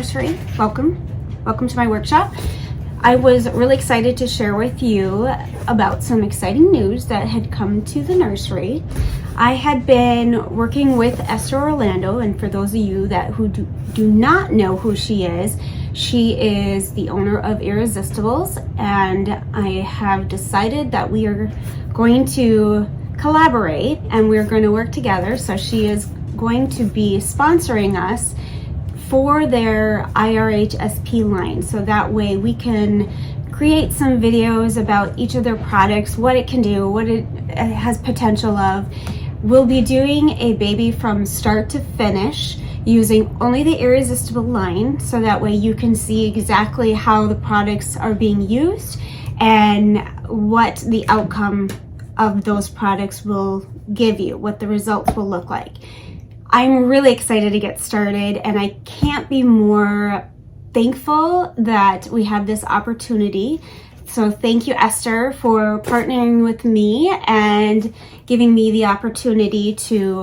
Nursery. Welcome to my workshop. I was really excited to share with you about some exciting news that had come to the nursery. I had been working with Esther Orlando, and for those of you who do not know who she is the owner of Irresistibles, and I have decided that we are going to collaborate and we're going to work together. So she is going to be sponsoring us for their IRHSP line, so that way we can create some videos about each of their products, what it can do, what it has potential of. We'll be doing a baby from start to finish using only the Irresistible line, so that way you can see exactly how the products are being used and what the outcome of those products will give you, what the results will look like. I'm really excited to get started, and I can't be more thankful that we have this opportunity. So thank you, Esther, for partnering with me and giving me the opportunity to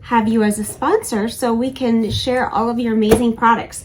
have you as a sponsor so we can share all of your amazing products.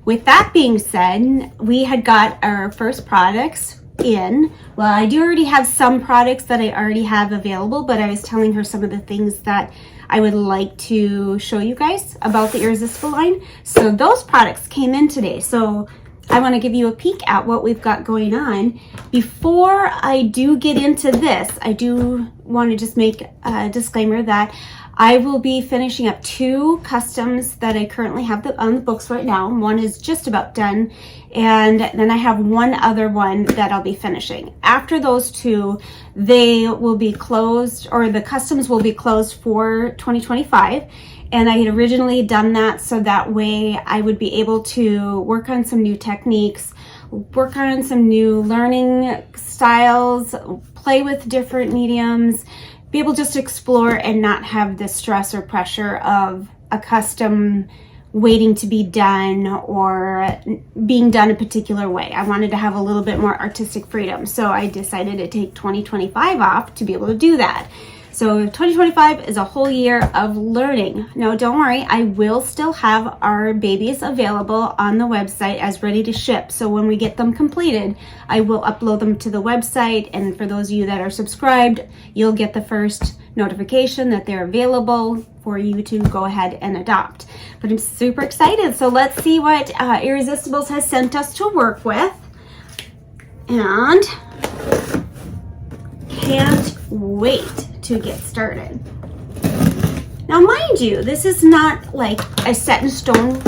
With that being said, we had got our first products in. Well, I do already have some products that I already have available, but I was telling her some of the things that I would like to show you guys about the Irresistible line. So those products came in today. So I want to give you a peek at what we've got going on. Before I do get into this, I do want to just make a disclaimer that I will be finishing up 2 customs that I currently have on the books right now. One is just about done, and then I have one other one that I'll be finishing. After those 2, they will be closed, or the customs will be closed for 2025. And I had originally done that so that way I would be able to work on some new techniques, work on some new learning styles, play with different mediums, be able just to explore and not have the stress or pressure of a custom waiting to be done or being done a particular way. I wanted to have a little bit more artistic freedom, so I decided to take 2025 off to be able to do that. So 2025 is a whole year of learning. Now, don't worry, I will still have our babies available on the website as ready to ship. So when we get them completed, I will upload them to the website. And for those of you that are subscribed, you'll get the first notification that they're available for you to go ahead and adopt. But I'm super excited. So let's see what Irresistibles has sent us to work with. And can't wait to get started. Now, mind you, this is not like a set in stone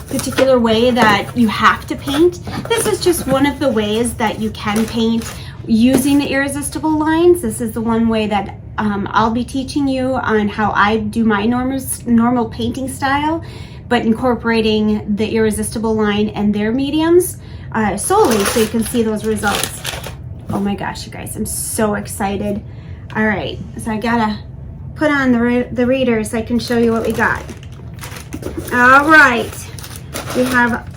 particular way that you have to paint. This is just one of the ways that you can paint using the Irresistible lines. This is the one way that I'll be teaching you on how I do my normal painting style, but incorporating the Irresistible line and their mediums solely so you can see those results. Oh my gosh, you guys, I'm so excited. All right, so I gotta put on the readers so I can show you what we got. All right, we have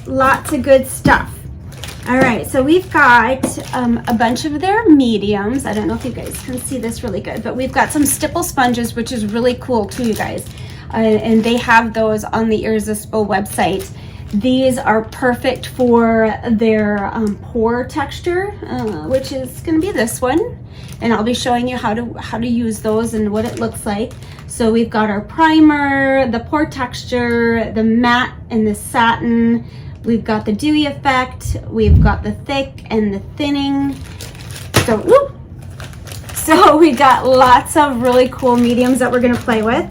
lots of good stuff. All right, so we've got a bunch of their mediums. I don't know if you guys can see this really good, but we've got some stipple sponges, which is really cool too, you guys. And they have those on the Irresistible website. These are perfect for their pour texture, which is going to be this one. And I'll be showing you how to use those and what it looks like. So we've got our primer, the pour texture, the matte and the satin. We've got the dewy effect. We've got the thick and the thinning. So we got lots of really cool mediums that we're going to play with.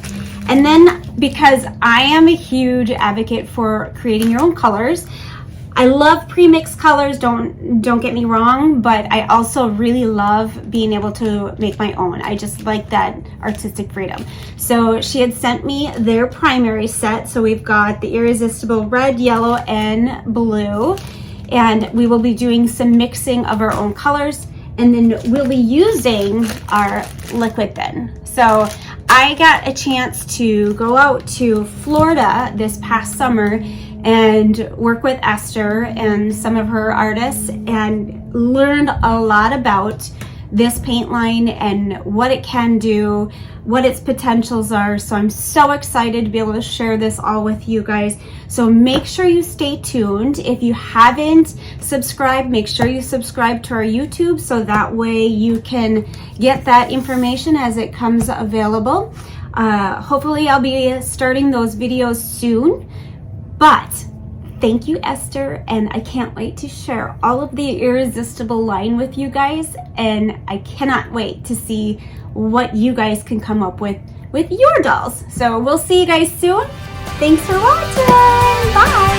And then, because I am a huge advocate for creating your own colors, I love pre-mixed colors, don't get me wrong, but I also really love being able to make my own. I just like that artistic freedom. So she had sent me their primary set. So we've got the Irresistible red, yellow, and blue. And we will be doing some mixing of our own colors. And then we'll be using our liquid bin. So I got a chance to go out to Florida this past summer and work with Esther and some of her artists and learned a lot about this paint line and what it can do, what its potentials are. So I'm so excited to be able to share this all with you guys. So make sure you stay tuned. If you haven't subscribed, make sure you subscribe to our YouTube so that way you can get that information as it comes available. Hopefully I'll be starting those videos soon, but thank you, Esther, and I can't wait to share all of the irresistible line with you guys, and I cannot wait to see what you guys can come up with your dolls. So we'll see you guys soon. Thanks for watching. Bye.